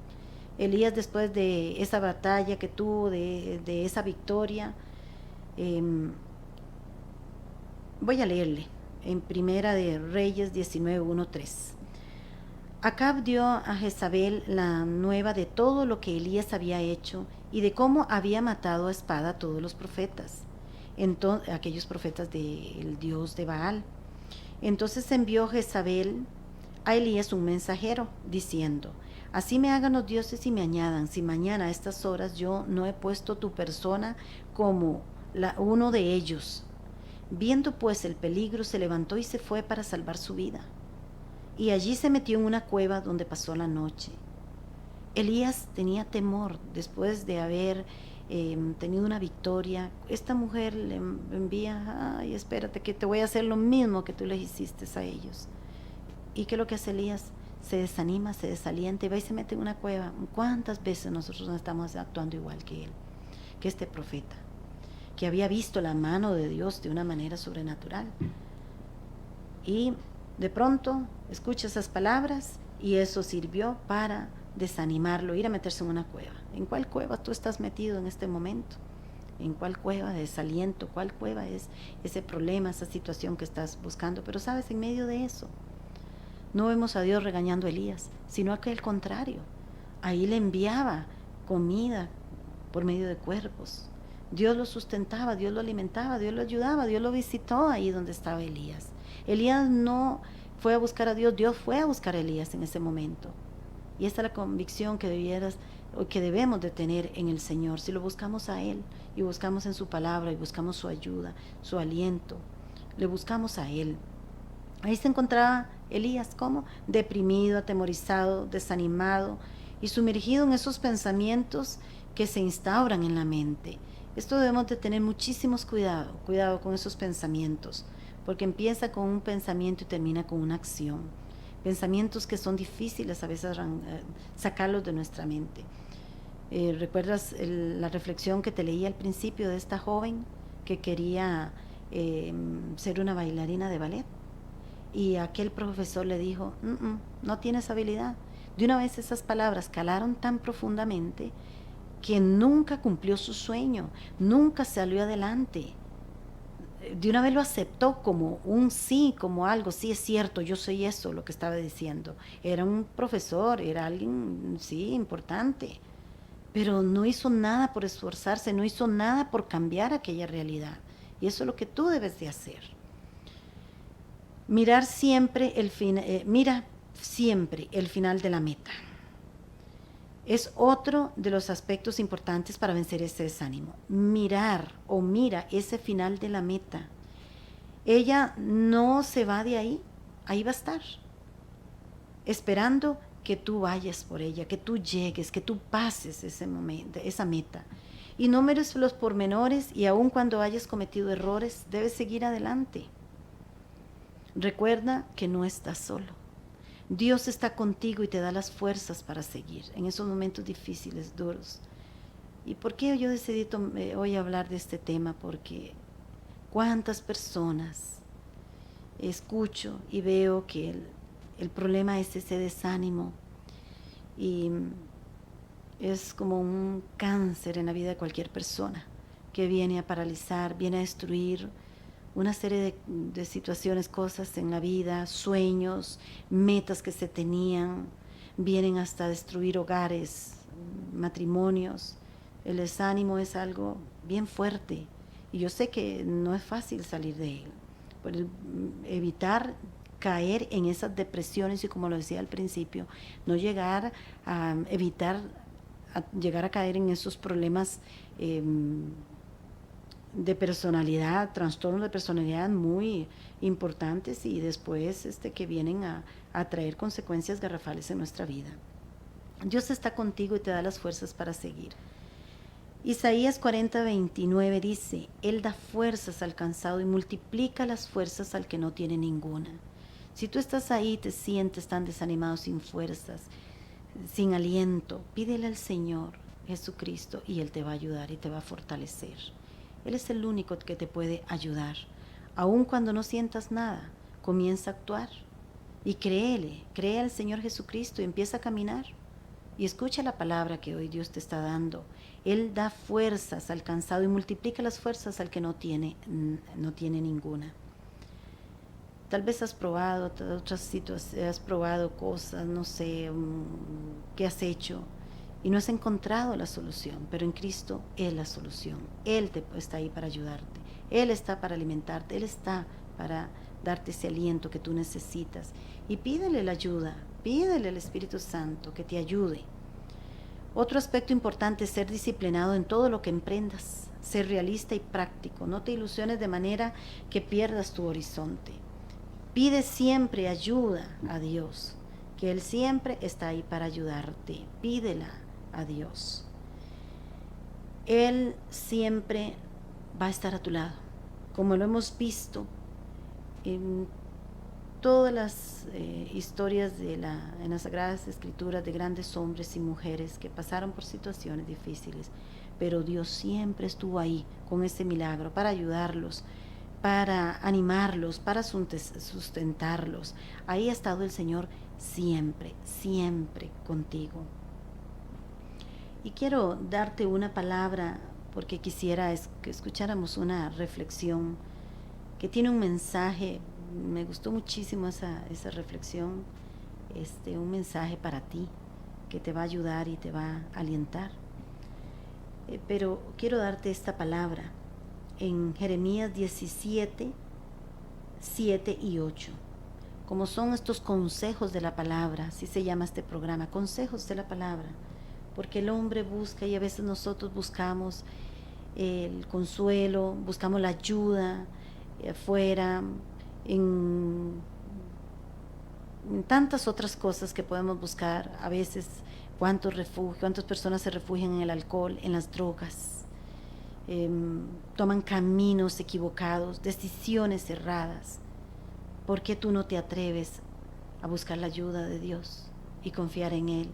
Elías, después de esa batalla que tuvo, de esa victoria, voy a leerle en Primera de Reyes 19:1-3. Acab dio a Jezabel la nueva de todo lo que Elías había hecho y de cómo había matado a espada a todos los profetas, aquellos profetas del dios de Baal. Entonces envió Jezabel a Elías un mensajero, diciendo: así me hagan los dioses y me añadan, si mañana a estas horas yo no he puesto tu persona como uno de ellos. Viendo pues el peligro, se levantó y se fue para salvar su vida. Y allí se metió en una cueva donde pasó la noche. Elías tenía temor después de haber tenido una victoria. Esta mujer le envía: ay, espérate que te voy a hacer lo mismo que tú les hiciste a ellos. ¿Y qué es lo que hace Elías? Se desanima, se desalienta y va y se mete en una cueva. ¿Cuántas veces nosotros no estamos actuando igual que él, que este profeta, que había visto la mano de Dios de una manera sobrenatural? Y de pronto escucha esas palabras y eso sirvió para desanimarlo, ir a meterse en una cueva. ¿En cuál cueva tú estás metido en este momento? ¿En cuál cueva de desaliento? ¿Cuál cueva es ese problema, esa situación que estás buscando? Pero sabes, en medio de eso, no vemos a Dios regañando a Elías, sino que al contrario, ahí le enviaba comida por medio de cuervos, Dios lo sustentaba, Dios lo alimentaba, Dios lo ayudaba, Dios lo visitó ahí donde estaba Elías. Elías no fue a buscar a Dios, Dios fue a buscar a Elías en ese momento. Y esta es la convicción que debemos de tener en el Señor. Si lo buscamos a Él y buscamos en su palabra y buscamos su ayuda, su aliento, le buscamos a Él. Ahí se encontraba Elías, ¿cómo? Deprimido, atemorizado, desanimado y sumergido en esos pensamientos que se instauran en la mente. Esto debemos de tener muchísimos cuidado con esos pensamientos, porque empieza con un pensamiento y termina con una acción. Pensamientos que son difíciles a veces sacarlos de nuestra mente. ¿Recuerdas la reflexión que te leí al principio de esta joven que quería ser una bailarina de ballet? Y aquel profesor le dijo, no tienes habilidad. De una vez esas palabras calaron tan profundamente que nunca cumplió su sueño, nunca salió adelante. De una vez lo aceptó como un sí, como algo, sí es cierto, yo soy eso, lo que estaba diciendo. Era un profesor, era alguien, sí, importante, pero no hizo nada por esforzarse, no hizo nada por cambiar aquella realidad. Y eso es lo que tú debes de hacer. Mira siempre el final de la meta. Es otro de los aspectos importantes para vencer ese desánimo. Mira ese final de la meta. Ella no se va de ahí va a estar, esperando que tú vayas por ella, que tú llegues, que tú pases ese momento, esa meta. Y no mires los pormenores y aun cuando hayas cometido errores, debes seguir adelante. Recuerda que no estás solo. Dios está contigo y te da las fuerzas para seguir en esos momentos difíciles, duros. ¿Y por qué yo decidí hoy hablar de este tema? Porque cuántas personas escucho y veo que el problema es ese desánimo y es como un cáncer en la vida de cualquier persona que viene a paralizar, viene a destruir una serie de situaciones, cosas en la vida, sueños, metas que se tenían, vienen hasta destruir hogares, matrimonios. El desánimo es algo bien fuerte y yo sé que no es fácil salir de él. Por evitar caer en esas depresiones y, como lo decía al principio, no llegar a llegar a caer en esos problemas de personalidad, trastornos de personalidad muy importantes y después que vienen a traer consecuencias garrafales en nuestra vida. Dios está contigo y te da las fuerzas para seguir. Isaías 40:29 dice, Él da fuerzas al cansado y multiplica las fuerzas al que no tiene ninguna. Si tú estás ahí, te sientes tan desanimado, sin fuerzas, sin aliento, pídele al Señor Jesucristo y Él te va a ayudar y te va a fortalecer. Él es el único que te puede ayudar. Aun cuando no sientas nada, comienza a actuar y cree al Señor Jesucristo y empieza a caminar. Y escucha la palabra que hoy Dios te está dando. Él da fuerzas al cansado y multiplica las fuerzas al que no tiene ninguna. Tal vez has probado otras situaciones, has probado cosas, no sé, qué has hecho y no has encontrado la solución, pero en Cristo es la solución. Él está ahí para ayudarte, Él está para alimentarte, Él está para darte ese aliento que tú necesitas. Y pídele la ayuda, pídele al Espíritu Santo que te ayude. Otro aspecto importante es ser disciplinado en todo lo que emprendas, ser realista y práctico, no te ilusiones de manera que pierdas tu horizonte. Pide siempre ayuda a Dios, que Él siempre está ahí para ayudarte, pídela a Dios. Él siempre va a estar a tu lado, como lo hemos visto en todas las historias en las Sagradas Escrituras de grandes hombres y mujeres que pasaron por situaciones difíciles, pero Dios siempre estuvo ahí con ese milagro para ayudarlos, para animarlos, para sustentarlos. Ahí ha estado el Señor siempre, siempre contigo. Y quiero darte una palabra porque quisiera que escucháramos una reflexión que tiene un mensaje. Me gustó muchísimo esa reflexión, un mensaje para ti que te va a ayudar y te va a alentar. pero quiero darte esta palabra en Jeremías 17, 7 y 8. Como son estos consejos de la palabra, así se llama este programa, consejos de la palabra, porque el hombre busca y a veces nosotros buscamos el consuelo, buscamos la ayuda afuera, en tantas otras cosas que podemos buscar. A veces cuántas personas se refugian en el alcohol, en las drogas, toman caminos equivocados, decisiones erradas. ¿Por qué tú no te atreves a buscar la ayuda de Dios y confiar en Él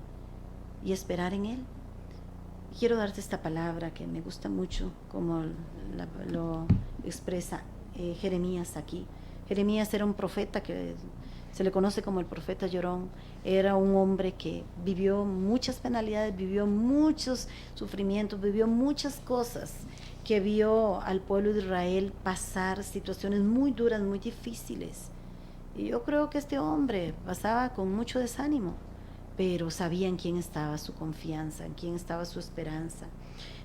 y esperar en Él? Quiero darte esta palabra que me gusta mucho, como lo expresa Jeremías aquí. Jeremías era un profeta que se le conoce como el profeta llorón. Era un hombre que vivió muchas penalidades, vivió muchos sufrimientos, vivió muchas cosas, que vio al pueblo de Israel pasar situaciones muy duras, muy difíciles. Y yo creo que este hombre pasaba con mucho desánimo, pero sabía en quién estaba su confianza, en quién estaba su esperanza.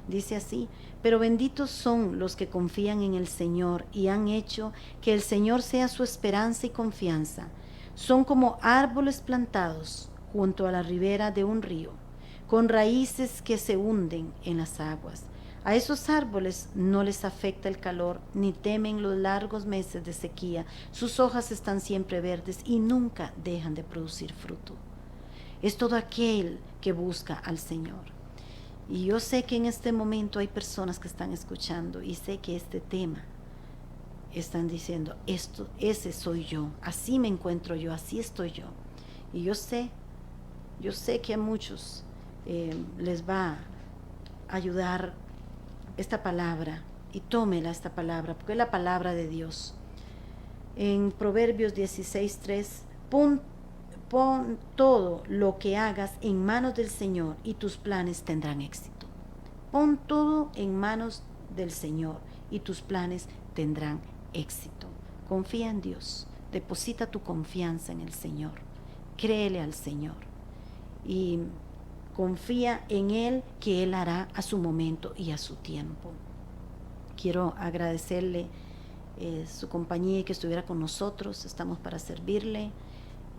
Dice así: pero benditos son los que confían en el Señor y han hecho que el Señor sea su esperanza y confianza. Son como árboles plantados junto a la ribera de un río, con raíces que se hunden en las aguas. A esos árboles no les afecta el calor, ni temen los largos meses de sequía. Sus hojas están siempre verdes y nunca dejan de producir fruto. Es todo aquel que busca al Señor. Y yo sé que en este momento hay personas que están escuchando y sé que este tema están diciendo, ese soy yo, así me encuentro yo, así estoy yo. Y yo sé que a muchos les va a ayudar esta palabra, y tómela esta palabra, porque es la palabra de Dios. En Proverbios 16:3, pon todo lo que hagas en manos del Señor y tus planes tendrán éxito. Pon todo en manos del Señor y tus planes tendrán éxito. Confía en Dios, deposita tu confianza en el Señor, créele al Señor y confía en Él, que Él hará a su momento y a su tiempo. Quiero agradecerle su compañía y que estuviera con nosotros. Estamos para servirle.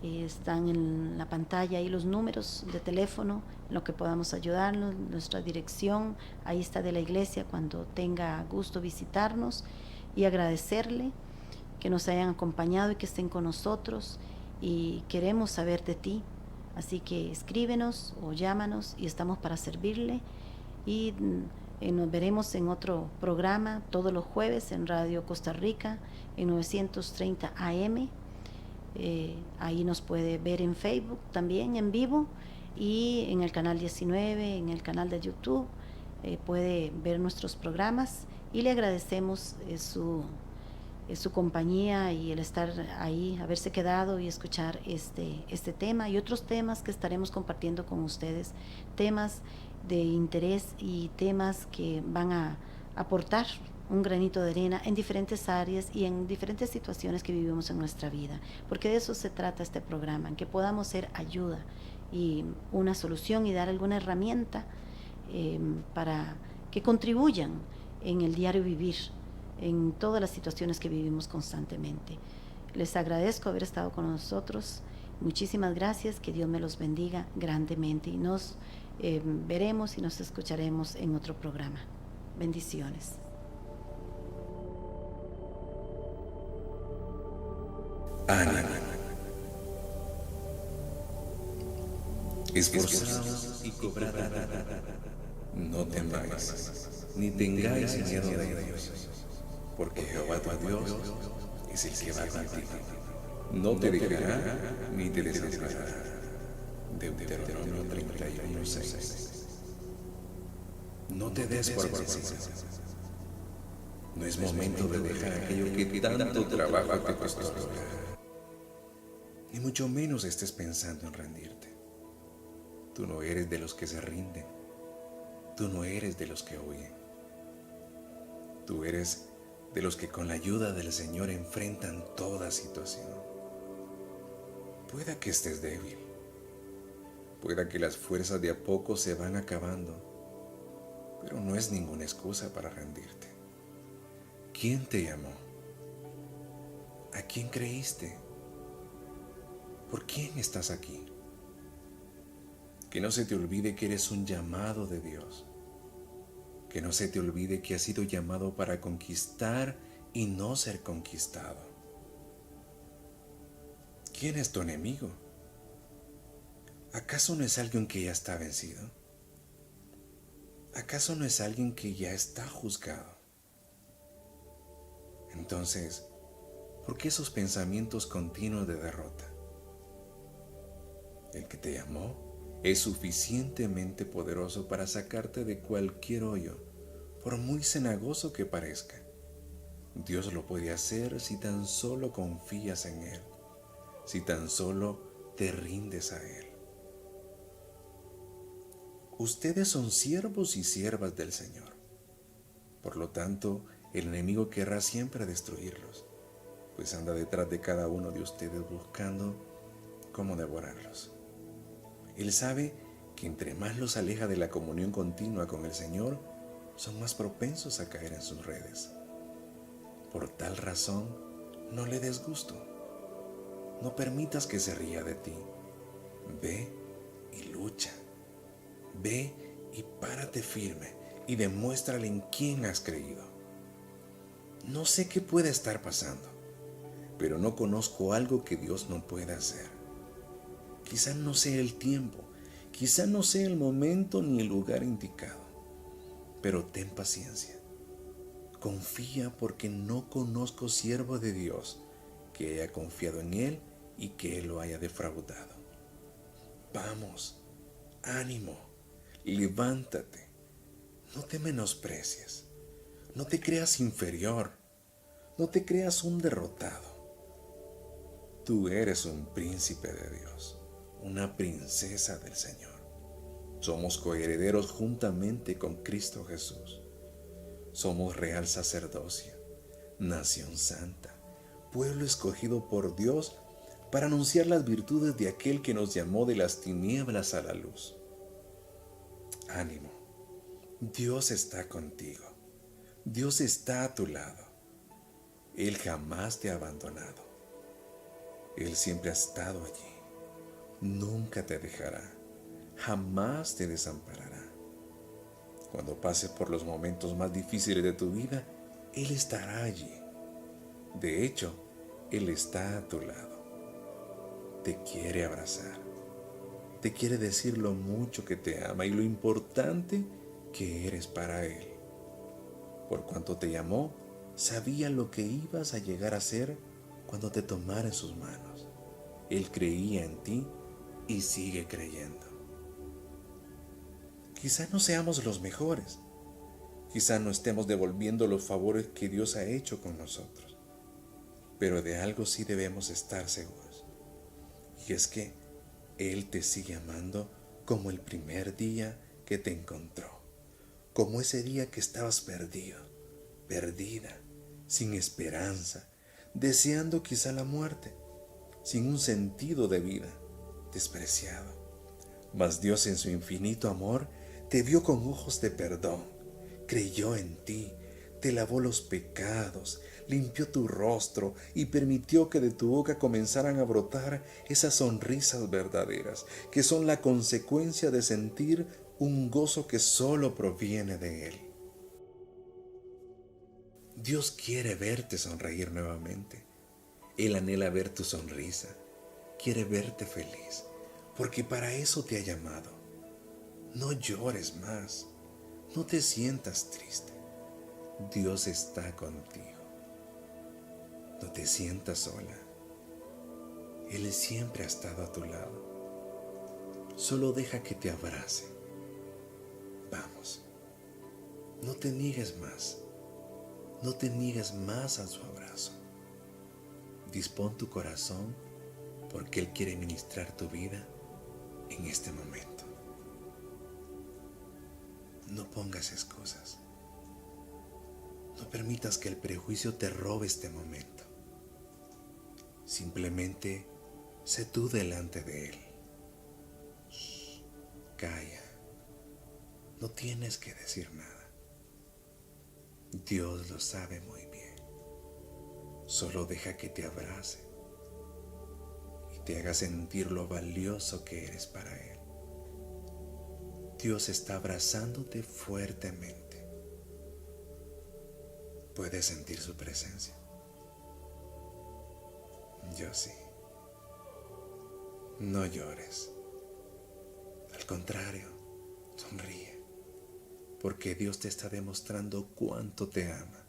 Están en la pantalla ahí los números de teléfono, en lo que podamos ayudarnos, nuestra dirección, ahí está, de la iglesia, cuando tenga gusto visitarnos, y agradecerle que nos hayan acompañado y que estén con nosotros, y queremos saber de ti. Así que escríbenos o llámanos y estamos para servirle. Y nos veremos en otro programa todos los jueves en Radio Costa Rica en 930 AM. Ahí nos puede ver en Facebook también en vivo, y en el canal 19, en el canal de YouTube, puede ver nuestros programas, y le agradecemos su compañía y el estar ahí, haberse quedado y escuchar este tema y otros temas que estaremos compartiendo con ustedes, temas de interés y temas que van a aportar un granito de arena en diferentes áreas y en diferentes situaciones que vivimos en nuestra vida, porque de eso se trata este programa, en que podamos ser ayuda y una solución y dar alguna herramienta para que contribuyan en el diario vivir, en todas las situaciones que vivimos constantemente. Les agradezco haber estado con nosotros. Muchísimas gracias, que Dios me los bendiga grandemente, y nos veremos y nos escucharemos en otro programa. Bendiciones. Ánimo. Esforzaos y cobrad. No temáis, ni tengáis miedo de ellos, porque Jehová tu Dios es el que va contigo. No te dejará ni te desamparará. Deuteronomio 31:6. No te des por vencido. No es momento de dejar aquello que tanto trabajo te costó lograr. Ni mucho menos estés pensando en rendirte. Tú no eres de los que se rinden. Tú no eres de los que huyen. Tú eres de los que con la ayuda del Señor enfrentan toda situación. Pueda que estés débil. Pueda que las fuerzas de a poco se van acabando. pero no es ninguna excusa para rendirte. ¿Quién te llamó? ¿A quién creíste? ¿Por quién estás aquí? Que no se te olvide que eres un llamado de Dios. Que no se te olvide que has sido llamado para conquistar y no ser conquistado. ¿Quién es tu enemigo? ¿Acaso no es alguien que ya está vencido? ¿Acaso no es alguien que ya está juzgado? Entonces, ¿por qué esos pensamientos continuos de derrota? El que te llamó es suficientemente poderoso para sacarte de cualquier hoyo, por muy cenagoso que parezca. Dios lo puede hacer si tan solo confías en Él, si tan solo te rindes a Él. Ustedes son siervos y siervas del Señor. Por lo tanto, el enemigo querrá siempre destruirlos, pues anda detrás de cada uno de ustedes buscando cómo devorarlos. Él sabe que entre más los aleja de la comunión continua con el Señor, son más propensos a caer en sus redes. Por tal razón, no le des gusto. No permitas que se ría de ti. Ve y lucha. Ve y párate firme y demuéstrale en quién has creído. No sé qué puede estar pasando, pero no conozco algo que Dios no pueda hacer. Quizá no sea el tiempo, quizá no sea el momento ni el lugar indicado, pero ten paciencia. Confía porque no conozco siervo de Dios que haya confiado en Él y que Él lo haya defraudado. Vamos, ánimo, levántate, no te menosprecies, no te creas inferior, no te creas un derrotado. Tú eres un príncipe de Dios, una princesa del Señor. Somos coherederos juntamente con Cristo Jesús. Somos real sacerdocio, nación santa, pueblo escogido por Dios para anunciar las virtudes de aquel que nos llamó de las tinieblas a la luz. Ánimo, Dios está contigo, Dios está a tu lado. Él jamás te ha abandonado. Él siempre ha estado allí, nunca te dejará, jamás te desamparará. Cuando pases por los momentos más difíciles de tu vida, Él estará allí. De hecho, Él está a tu lado. Te quiere abrazar. Te quiere decir lo mucho que te ama y lo importante que eres para Él. Por cuanto te llamó, sabía lo que ibas a llegar a ser cuando te tomara en sus manos. Él creía en ti y sigue creyendo. Quizá no seamos los mejores, quizá no estemos devolviendo los favores que Dios ha hecho con nosotros, pero de algo sí debemos estar seguros, y es que Él te sigue amando como el primer día que te encontró, como ese día que estabas perdido, perdida, sin esperanza, deseando quizá la muerte, sin un sentido de vida, despreciado. Mas Dios en su infinito amor te vio con ojos de perdón, creyó en ti, te lavó los pecados, limpió tu rostro y permitió que de tu boca comenzaran a brotar esas sonrisas verdaderas, que son la consecuencia de sentir un gozo que solo proviene de Él. Dios quiere verte sonreír nuevamente. Él anhela ver tu sonrisa, quiere verte feliz, porque para eso te ha llamado. No llores más, no te sientas triste. Dios está contigo. No te sientas sola. Él siempre ha estado a tu lado. Solo deja que te abrace. Vamos, no te niegues más. No te niegues más a su abrazo. Dispón tu corazón porque Él quiere ministrar tu vida en este momento. No pongas excusas. No permitas que el prejuicio te robe este momento. Simplemente sé tú delante de Él. Calla. No tienes que decir nada. Dios lo sabe muy bien. Solo deja que te abrace y te haga sentir lo valioso que eres para Él. Dios está abrazándote fuertemente. ¿Puedes sentir su presencia? Yo sí. No llores. Al contrario, sonríe, porque Dios te está demostrando cuánto te ama.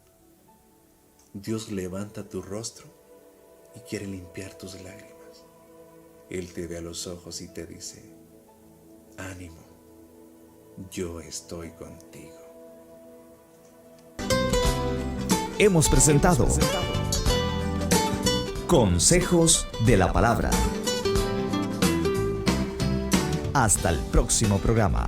Dios levanta tu rostro y quiere limpiar tus lágrimas. Él te ve a los ojos y te dice: ánimo, yo estoy contigo. Hemos presentado Consejos de la Palabra. Hasta el próximo programa.